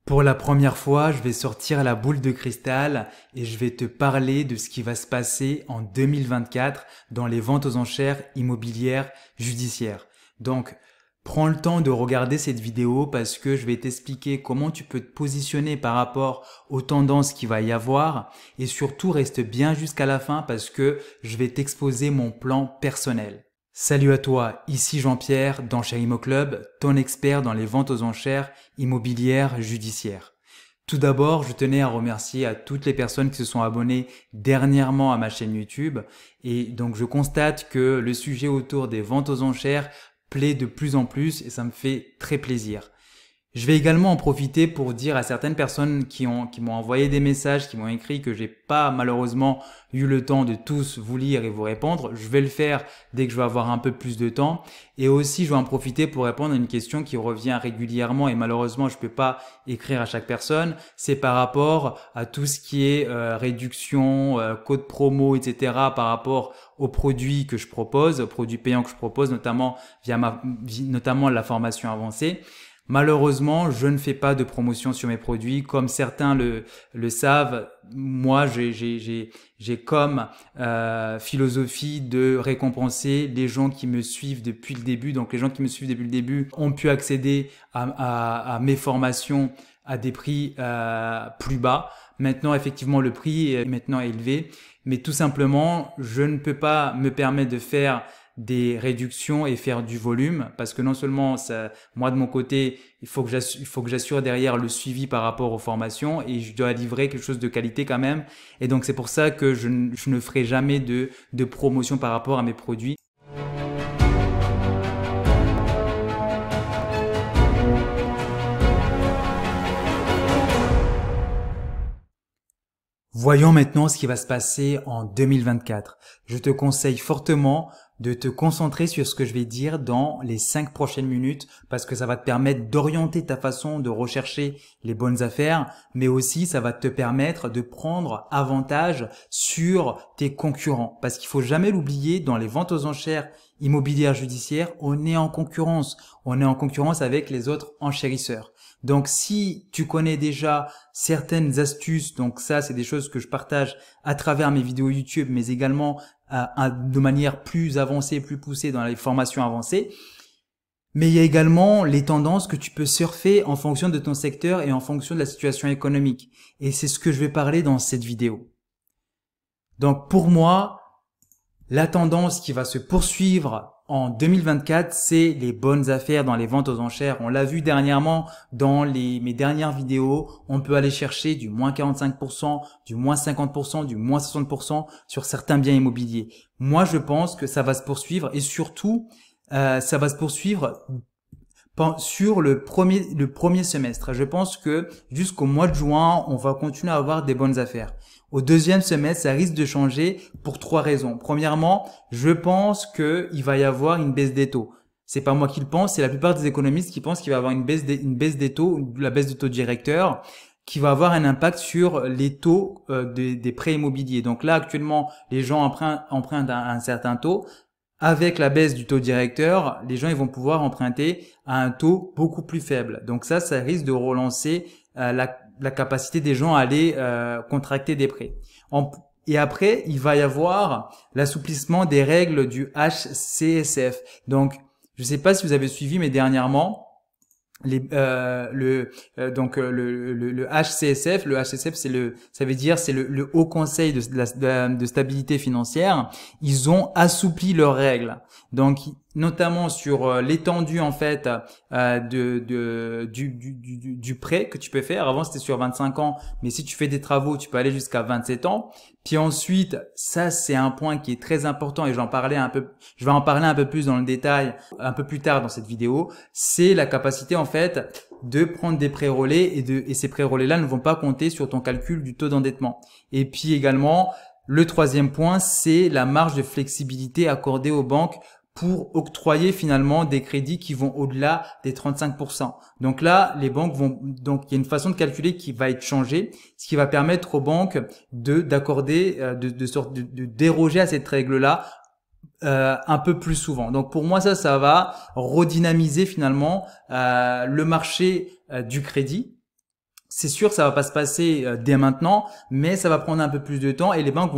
Pour la première fois, je vais sortir la boule de cristal et je vais te parler de ce qui va se passer en 2024 dans les ventes aux enchères immobilières judiciaires. Donc, prends le temps de regarder cette vidéo parce que je vais t'expliquer comment tu peux te positionner par rapport aux tendances qu'il va y avoir et surtout reste bien jusqu'à la fin parce que je vais t'exposer mon plan personnel. Salut à toi, ici Jean-Pierre d'Enchères Immo Club, ton expert dans les ventes aux enchères immobilières judiciaires. Tout d'abord, je tenais à remercier à toutes les personnes qui se sont abonnées dernièrement à ma chaîne YouTube et donc je constate que le sujet autour des ventes aux enchères plaît de plus en plus et ça me fait très plaisir. Je vais également en profiter pour dire à certaines personnes qui m'ont envoyé des messages, qui m'ont écrit que j'ai pas malheureusement eu le temps de tous vous lire et vous répondre. Je vais le faire dès que je vais avoir un peu plus de temps. Et aussi, je vais en profiter pour répondre à une question qui revient régulièrement et malheureusement, je peux pas écrire à chaque personne. C'est par rapport à tout ce qui est réduction, code promo, etc. par rapport aux produits que je propose, aux produits payants que je propose, notamment notamment la formation avancée. Malheureusement, je ne fais pas de promotion sur mes produits. Comme certains le savent, moi, j'ai comme philosophie de récompenser les gens qui me suivent depuis le début. Donc, les gens qui me suivent depuis le début ont pu accéder à mes formations à des prix plus bas. Maintenant, effectivement, le prix est maintenant élevé. Mais tout simplement, je ne peux pas me permettre de faire des réductions et faire du volume parce que non seulement ça, moi de mon côté il faut que j'assure derrière le suivi par rapport aux formations et je dois livrer quelque chose de qualité quand même et donc c'est pour ça que je ne ferai jamais de promotion par rapport à mes produits. Voyons maintenant ce qui va se passer en 2024. Je te conseille fortement de te concentrer sur ce que je vais dire dans les 5 prochaines minutes parce que ça va te permettre d'orienter ta façon de rechercher les bonnes affaires, mais aussi ça va te permettre de prendre avantage sur tes concurrents. Parce qu'il faut jamais l'oublier, dans les ventes aux enchères immobilières judiciaires, on est en concurrence. On est en concurrence avec les autres enchérisseurs. Donc, si tu connais déjà certaines astuces, donc ça, c'est des choses que je partage à travers mes vidéos YouTube, mais également de manière plus avancée, plus poussée dans les formations avancées. Mais il y a également les tendances que tu peux surfer en fonction de ton secteur et en fonction de la situation économique. Et c'est ce que je vais parler dans cette vidéo. Donc, pour moi, la tendance qui va se poursuivre en 2024, c'est les bonnes affaires dans les ventes aux enchères. On l'a vu dernièrement dans mes dernières vidéos. On peut aller chercher du moins 45%, du moins 50%, du moins 60% sur certains biens immobiliers. Moi, je pense que ça va se poursuivre et surtout, ça va se poursuivre sur le premier semestre. Je pense que jusqu'au mois de juin, on va continuer à avoir des bonnes affaires. Au deuxième semestre, ça risque de changer pour 3 raisons. Premièrement, je pense qu'il va y avoir une baisse des taux. C'est pas moi qui le pense, c'est la plupart des économistes qui pensent qu'il va y avoir une baisse des taux, la baisse du taux directeur, qui va avoir un impact sur les taux des prêts immobiliers. Donc là, actuellement, les gens empruntent à un certain taux. Avec la baisse du taux directeur, les gens ils vont pouvoir emprunter à un taux beaucoup plus faible. Donc ça risque de relancer la capacité des gens à aller contracter des prêts. Et après, il va y avoir l'assouplissement des règles du HCSF. Donc, je ne sais pas si vous avez suivi, mais dernièrement, le HCSF, ça veut dire c'est le Haut Conseil de stabilité financière. Ils ont assoupli leurs règles. Donc notamment sur l'étendue en fait du prêt que tu peux faire. Avant c'était sur 25 ans, mais si tu fais des travaux, tu peux aller jusqu'à 27 ans. Puis ensuite, ça c'est un point qui est très important et je vais en parler un peu plus dans le détail un peu plus tard dans cette vidéo. C'est la capacité en fait de prendre des prêts relais et ces prêts relais là ne vont pas compter sur ton calcul du taux d'endettement. Et puis également, le troisième point, c'est la marge de flexibilité accordée aux banques pour octroyer finalement des crédits qui vont au-delà des 35%. Donc là, il y a une façon de calculer qui va être changée, ce qui va permettre aux banques de déroger à cette règle-là un peu plus souvent. Donc pour moi, ça va redynamiser finalement le marché du crédit. c'est sûr, ça va pas se passer dès maintenant, mais ça va prendre un peu plus de temps et les banques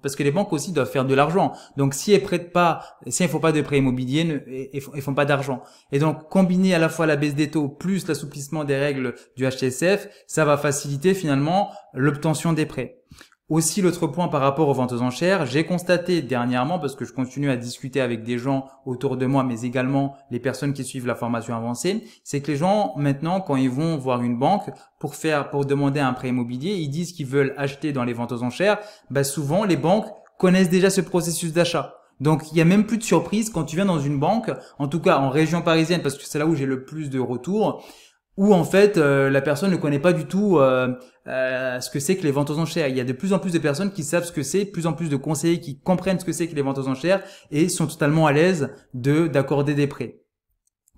parce que les banques aussi doivent faire de l'argent. Donc, si elles prêtent pas, si elles font pas de prêts immobiliers, elles font pas d'argent. Et donc, combiner à la fois la baisse des taux plus l'assouplissement des règles du HTSF, ça va faciliter finalement l'obtention des prêts. Aussi, l'autre point par rapport aux ventes aux enchères, j'ai constaté dernièrement, parce que je continue à discuter avec des gens autour de moi, mais également les personnes qui suivent la formation avancée, c'est que les gens, maintenant, quand ils vont voir une banque pour demander un prêt immobilier, ils disent qu'ils veulent acheter dans les ventes aux enchères. Bah, souvent, les banques connaissent déjà ce processus d'achat. Donc, il y a même plus de surprise quand tu viens dans une banque, en tout cas en région parisienne, parce que c'est là où j'ai le plus de retours, où en fait la personne ne connaît pas du tout ce que c'est que les ventes aux enchères. Il y a de plus en plus de personnes qui savent ce que c'est, de plus en plus de conseillers qui comprennent ce que c'est que les ventes aux enchères et sont totalement à l'aise d'accorder des prêts.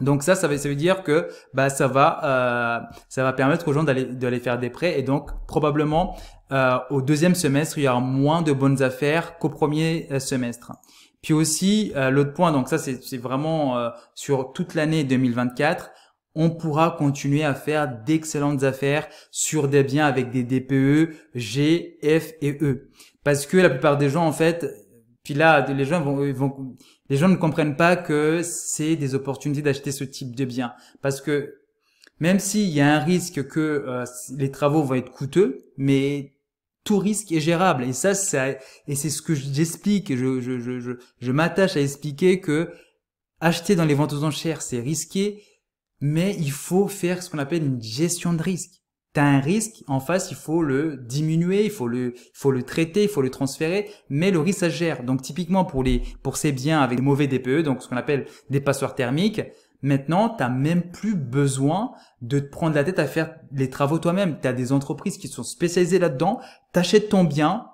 Donc ça veut dire que bah ça va permettre aux gens d'aller faire des prêts et donc probablement au deuxième semestre il y aura moins de bonnes affaires qu'au premier semestre. Puis aussi l'autre point, donc ça c'est vraiment sur toute l'année 2024. On pourra continuer à faire d'excellentes affaires sur des biens avec des DPE G, F et E. Parce que la plupart des gens, en fait, puis là, les gens les gens ne comprennent pas que c'est des opportunités d'acheter ce type de biens. Parce que même s'il y a un risque que les travaux vont être coûteux, mais tout risque est gérable. Et ça, c'est ce que j'explique. Je m'attache à expliquer que acheter dans les ventes aux enchères, c'est risqué. Mais il faut faire ce qu'on appelle une gestion de risque. Tu as un risque, en face, il faut le diminuer, il faut le traiter, il faut le transférer, mais le risque, ça se gère. Donc, typiquement, pour ces biens avec des mauvais DPE, donc ce qu'on appelle des passoires thermiques, maintenant, tu n'as même plus besoin de te prendre la tête à faire les travaux toi-même. Tu as des entreprises qui sont spécialisées là-dedans, tu achètes ton bien,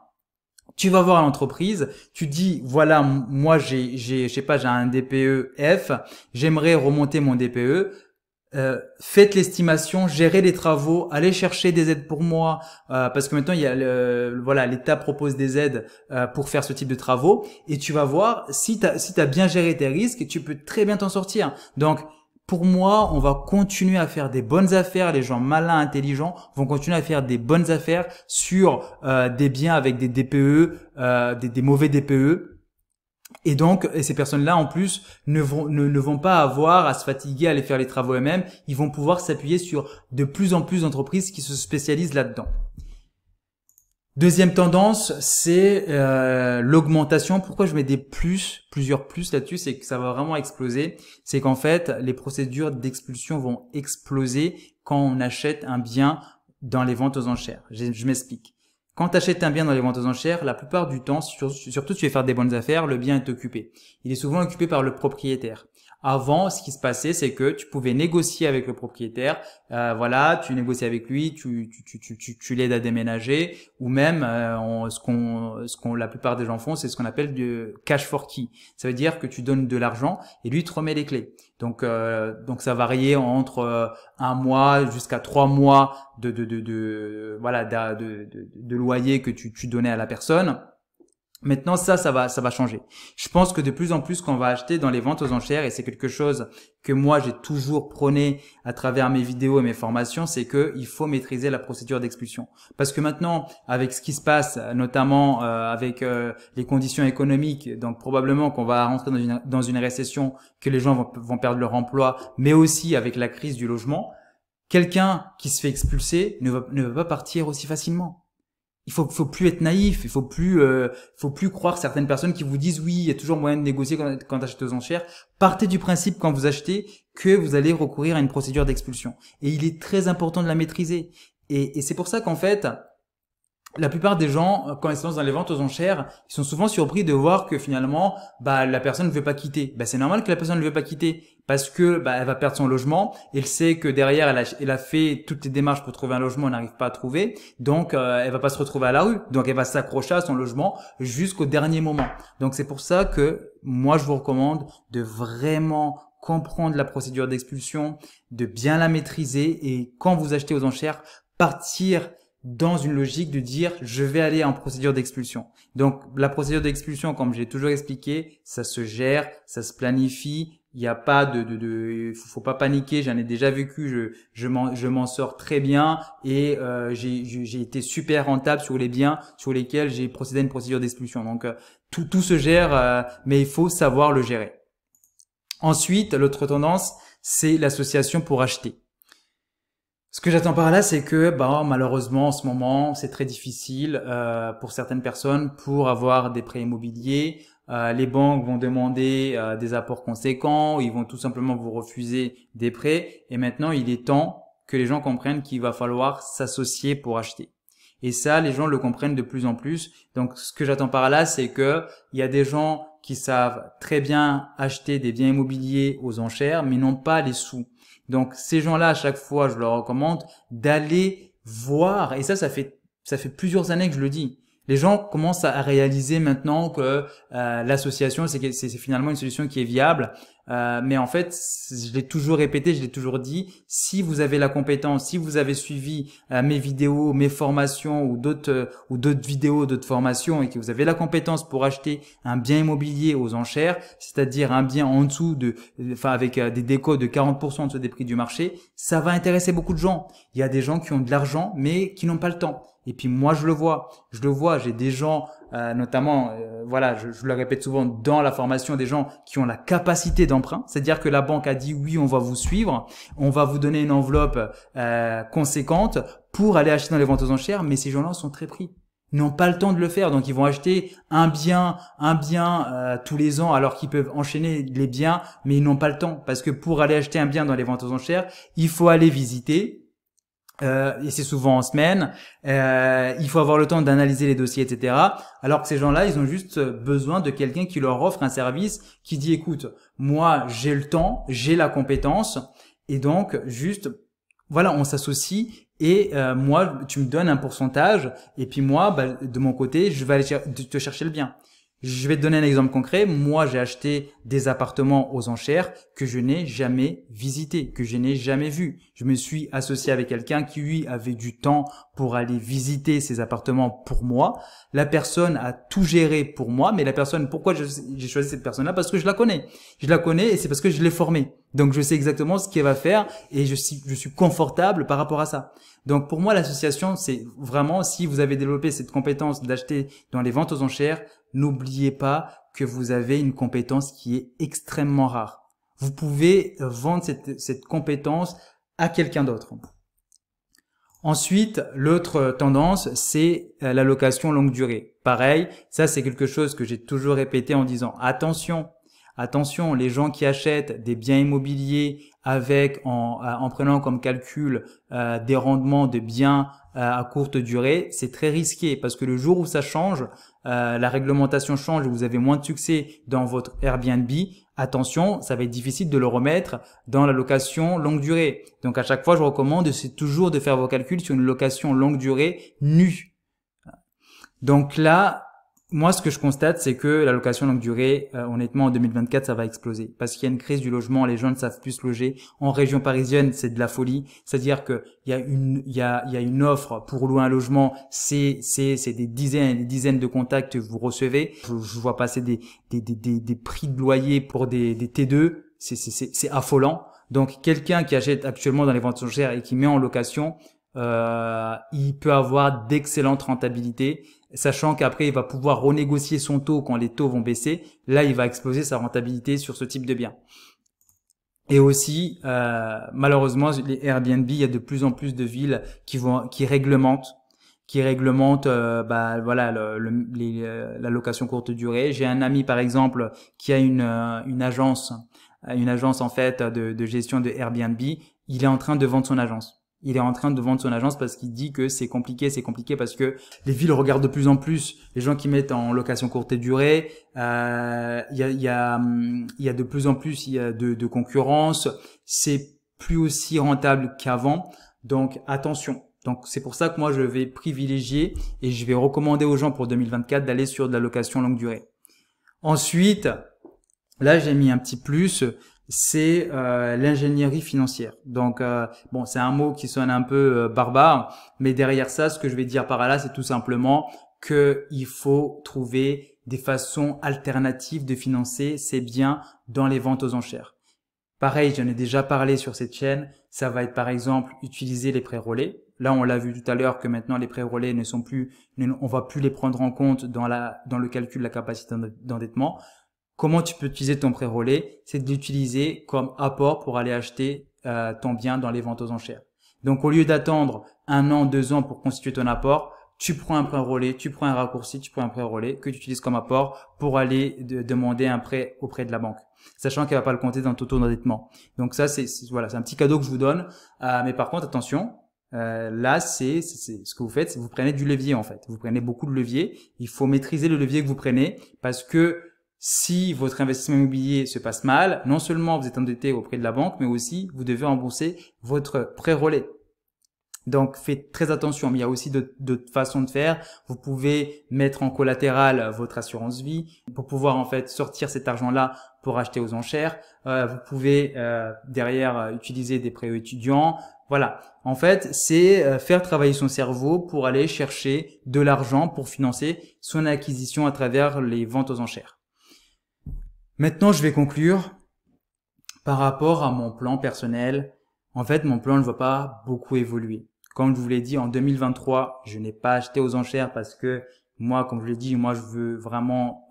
tu vas voir l'entreprise, tu dis voilà, moi je sais pas, j'ai un DPE F, j'aimerais remonter mon DPE. Faites l'estimation, gérez les travaux, allez chercher des aides pour moi parce que maintenant il y a l'État propose des aides pour faire ce type de travaux et tu vas voir si t'as bien géré tes risques, tu peux très bien t'en sortir. Donc pour moi, on va continuer à faire des bonnes affaires. Les gens malins, intelligents vont continuer à faire des bonnes affaires sur des biens avec des DPE, des mauvais DPE. Et donc, ces personnes-là, en plus, ne vont pas avoir à se fatiguer à aller faire les travaux eux-mêmes. Ils vont pouvoir s'appuyer sur de plus en plus d'entreprises qui se spécialisent là-dedans. Deuxième tendance, c'est l'augmentation. Pourquoi je mets plusieurs plus là-dessus, c'est que ça va vraiment exploser. C'est qu'en fait, les procédures d'expulsion vont exploser quand on achète un bien dans les ventes aux enchères. Je m'explique. Quand tu achètes un bien dans les ventes aux enchères, la plupart du temps, surtout si tu veux faire des bonnes affaires, le bien est occupé. Il est souvent occupé par le propriétaire. Avant, ce qui se passait, c'est que tu pouvais négocier avec le propriétaire. Tu négocies avec lui, tu l'aides à déménager, ou même la plupart des gens font, c'est ce qu'on appelle du cash for key. Ça veut dire que tu donnes de l'argent et lui il te remet les clés. Donc ça variait entre un mois jusqu'à 3 mois de loyer que tu donnais à la personne. Maintenant, ça va changer. Je pense que de plus en plus, quand on va acheter dans les ventes aux enchères, et c'est quelque chose que moi j'ai toujours prôné à travers mes vidéos et mes formations, c'est que il faut maîtriser la procédure d'expulsion. Parce que maintenant, avec ce qui se passe, notamment avec les conditions économiques, donc probablement qu'on va rentrer dans une récession, que les gens vont perdre leur emploi, mais aussi avec la crise du logement, quelqu'un qui se fait expulser ne va pas partir aussi facilement. Il faut plus être naïf, il faut plus croire certaines personnes qui vous disent oui, il y a toujours moyen de négocier quand tu achètes aux enchères. Partez du principe quand vous achetez que vous allez recourir à une procédure d'expulsion. Et il est très important de la maîtriser. Et c'est pour ça qu'en fait, la plupart des gens, quand ils se lancent dans les ventes aux enchères, ils sont souvent surpris de voir que finalement, la personne ne veut pas quitter. C'est normal que la personne ne veut pas quitter parce que elle va perdre son logement. Elle sait que derrière, elle a fait toutes les démarches pour trouver un logement, elle n'arrive pas à trouver. Donc, elle va pas se retrouver à la rue. Donc, elle va s'accrocher à son logement jusqu'au dernier moment. Donc, c'est pour ça que moi, je vous recommande de vraiment comprendre la procédure d'expulsion, de bien la maîtriser et quand vous achetez aux enchères, partir dans une logique de dire je vais aller en procédure d'expulsion. Donc la procédure d'expulsion, comme j'ai toujours expliqué, ça se gère, ça se planifie Il n'y a pas faut pas paniquer. J'en ai déjà vécu. Je m'en sors très bien et j'ai été super rentable sur les biens sur lesquels j'ai procédé à une procédure d'expulsion. Donc tout se gère, mais il faut savoir le gérer. Ensuite, l'autre tendance, c'est l'association pour acheter. Ce que j'attends par là, c'est que malheureusement en ce moment, c'est très difficile pour certaines personnes pour avoir des prêts immobiliers. Les banques vont demander des apports conséquents, ils vont tout simplement vous refuser des prêts. Et maintenant, il est temps que les gens comprennent qu'il va falloir s'associer pour acheter. Et ça, les gens le comprennent de plus en plus. Donc, ce que j'attends par là, c'est que il y a des gens qui savent très bien acheter des biens immobiliers aux enchères, mais n'ont pas les sous. Donc, ces gens-là, à chaque fois, je leur recommande d'aller voir. Et ça fait plusieurs années que je le dis. Les gens commencent à réaliser maintenant que l'association, c'est finalement une solution qui est viable. Mais en fait, je l'ai toujours répété, je l'ai toujours dit, si vous avez la compétence, si vous avez suivi mes vidéos, mes formations ou d'autres vidéos, d'autres formations et que vous avez la compétence pour acheter un bien immobilier aux enchères, c'est-à-dire un bien en dessous avec des décos de 40% en dessous des prix du marché, ça va intéresser beaucoup de gens. Il y a des gens qui ont de l'argent mais qui n'ont pas le temps. Et puis moi je le vois, j'ai des gens notamment je le répète souvent dans la formation, des gens qui ont la capacité d'emprunt, c'est-à-dire que la banque a dit oui, on va vous suivre, on va vous donner une enveloppe conséquente pour aller acheter dans les ventes aux enchères, mais ces gens-là sont très pris. Ils n'ont pas le temps de le faire, donc ils vont acheter un bien tous les ans alors qu'ils peuvent enchaîner les biens, mais ils n'ont pas le temps parce que pour aller acheter un bien dans les ventes aux enchères, il faut aller visiter. Et c'est souvent en semaine, il faut avoir le temps d'analyser les dossiers, etc. Alors que ces gens-là, ils ont juste besoin de quelqu'un qui leur offre un service, qui dit écoute, moi j'ai le temps, j'ai la compétence, et donc juste on s'associe et moi tu me donnes un pourcentage et puis moi de mon côté je vais aller te chercher le bien. Je vais te donner un exemple concret. Moi, j'ai acheté des appartements aux enchères que je n'ai jamais visités, que je n'ai jamais vus. Je me suis associé avec quelqu'un qui, lui, avait du temps pour aller visiter ces appartements pour moi. La personne a tout géré pour moi, mais la personne, pourquoi j'ai choisi cette personne-là? Parce que je la connais. Je la connais et c'est parce que je l'ai formée. Donc, je sais exactement ce qu'elle va faire et je suis confortable par rapport à ça. Donc, pour moi, l'association, c'est vraiment, si vous avez développé cette compétence d'acheter dans les ventes aux enchères, n'oubliez pas que vous avez une compétence qui est extrêmement rare. Vous pouvez vendre cette compétence à quelqu'un d'autre. Ensuite, l'autre tendance, c'est la location longue durée. Pareil, ça c'est quelque chose que j'ai toujours répété en disant attention, les gens qui achètent des biens immobiliers en prenant comme calcul des rendements de biens à courte durée, c'est très risqué parce que le jour où ça change, la réglementation change et vous avez moins de succès dans votre Airbnb, attention, ça va être difficile de le remettre dans la location longue durée. Donc à chaque fois, je recommande c'est toujours de faire vos calculs sur une location longue durée nue. Donc là, moi, ce que je constate, c'est que la location longue durée, honnêtement, en 2024, ça va exploser. Parce qu'il y a une crise du logement, les gens ne savent plus se loger. En région parisienne, c'est de la folie. C'est-à-dire que il y a une offre pour louer un logement, c'est des dizaines et des dizaines de contacts que vous recevez. Je vois passer des prix de loyer pour des T2. C'est affolant. Donc, quelqu'un qui achète actuellement dans les ventes aux enchères et qui met en location, il peut avoir d'excellentes rentabilités, sachant qu'après il va pouvoir renégocier son taux quand les taux vont baisser. Là, il va exploser sa rentabilité sur ce type de bien. Et aussi, malheureusement, les Airbnb, il y a de plus en plus de villes qui réglementent la location courte durée. J'ai un ami par exemple qui a une agence en fait de gestion de Airbnb. Il est en train de vendre son agence. Parce qu'il dit que c'est compliqué parce que les villes regardent de plus en plus les gens qui mettent en location courte durée. Il y a de plus en plus de concurrence. C'est plus aussi rentable qu'avant. Donc attention. Donc c'est pour ça que moi je vais privilégier et je vais recommander aux gens pour 2024 d'aller sur de la location longue durée. Ensuite, là j'ai mis un petit plus. C'est l'ingénierie financière. Donc c'est un mot qui sonne un peu barbare, mais derrière ça, ce que je vais dire par là, c'est tout simplement qu'il faut trouver des façons alternatives de financer ces biens dans les ventes aux enchères. Pareil, j'en ai déjà parlé sur cette chaîne. Ça va être par exemple utiliser les pré-relais. Là, on l'a vu tout à l'heure que maintenant les pré-relais ne sont plus, on va plus les prendre en compte dans le calcul de la capacité d'endettement. Comment tu peux utiliser ton pré-relais? C'est de l'utiliser comme apport pour aller acheter ton bien dans les ventes aux enchères. Donc, au lieu d'attendre 1 an, 2 ans pour constituer ton apport, tu prends un pré-relais, tu prends un raccourci, tu prends un pré-relais que tu utilises comme apport pour aller demander un prêt auprès de la banque, sachant qu'elle va pas le compter dans ton taux d'endettement. Donc ça, voilà, c'est un petit cadeau que je vous donne. Mais par contre, attention, là, c'est ce que vous faites, c'est vous prenez du levier en fait. Vous prenez beaucoup de levier. Il faut maîtriser le levier que vous prenez parce que si votre investissement immobilier se passe mal, non seulement vous êtes endetté auprès de la banque, mais aussi vous devez rembourser votre pré-relais. Donc, faites très attention. Mais il y a aussi d'autres façons de faire. Vous pouvez mettre en collatéral votre assurance vie pour pouvoir en fait sortir cet argent-là pour acheter aux enchères. Vous pouvez derrière utiliser des prêts étudiants. Voilà. En fait, c'est faire travailler son cerveau pour aller chercher de l'argent pour financer son acquisition à travers les ventes aux enchères. Maintenant, je vais conclure par rapport à mon plan personnel. En fait, mon plan ne va pas beaucoup évoluer. Comme je vous l'ai dit, en 2023, je n'ai pas acheté aux enchères parce que moi, comme je l'ai dit, moi, je veux vraiment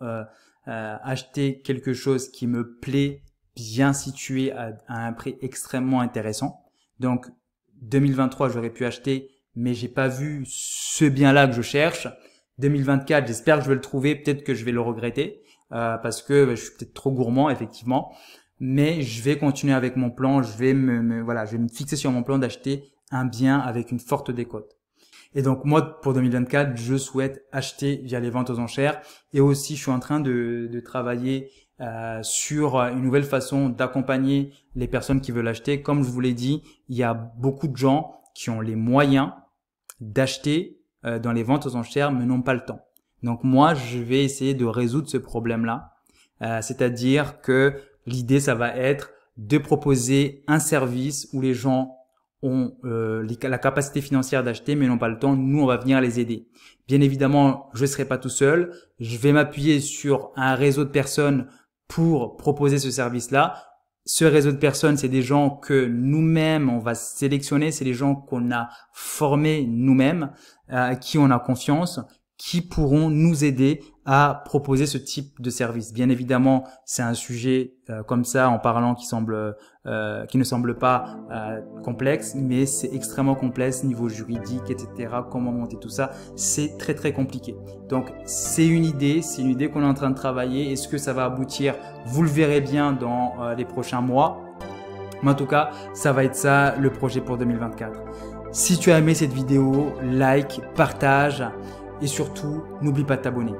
acheter quelque chose qui me plaît, bien situé à un prix extrêmement intéressant. Donc, 2023, j'aurais pu acheter, mais j'ai pas vu ce bien-là que je cherche. 2024, j'espère que je vais le trouver. Peut-être que je vais le regretter parce que je suis peut-être trop gourmand, effectivement. Mais je vais continuer avec mon plan. Je vais je vais me fixer sur mon plan d'acheter un bien avec une forte décote. Et donc moi, pour 2024, je souhaite acheter via les ventes aux enchères. Et aussi, je suis en train de travailler sur une nouvelle façon d'accompagner les personnes qui veulent acheter. Comme je vous l'ai dit, il y a beaucoup de gens qui ont les moyens d'acheter dans les ventes aux enchères, mais n'ont pas le temps. Donc moi, je vais essayer de résoudre ce problème-là. C'est-à-dire que l'idée, ça va être de proposer un service où les gens ont la capacité financière d'acheter mais n'ont pas le temps. Nous, on va venir les aider. Bien évidemment, je ne serai pas tout seul. Je vais m'appuyer sur un réseau de personnes pour proposer ce service-là. Ce réseau de personnes, c'est des gens que nous-mêmes, on va sélectionner. C'est des gens qu'on a formés nous-mêmes, à qui on a confiance, qui pourront nous aider à proposer ce type de service. Bien évidemment, c'est un sujet comme ça, en parlant, qui ne semble pas complexe, mais c'est extrêmement complexe niveau juridique, etc. Comment monter tout ça, c'est très très compliqué. Donc c'est une idée qu'on est en train de travailler. Est-ce que ça va aboutir? Vous le verrez bien dans les prochains mois. Mais en tout cas, ça va être ça le projet pour 2024. Si tu as aimé cette vidéo, like, partage. Et surtout, n'oublie pas de t'abonner.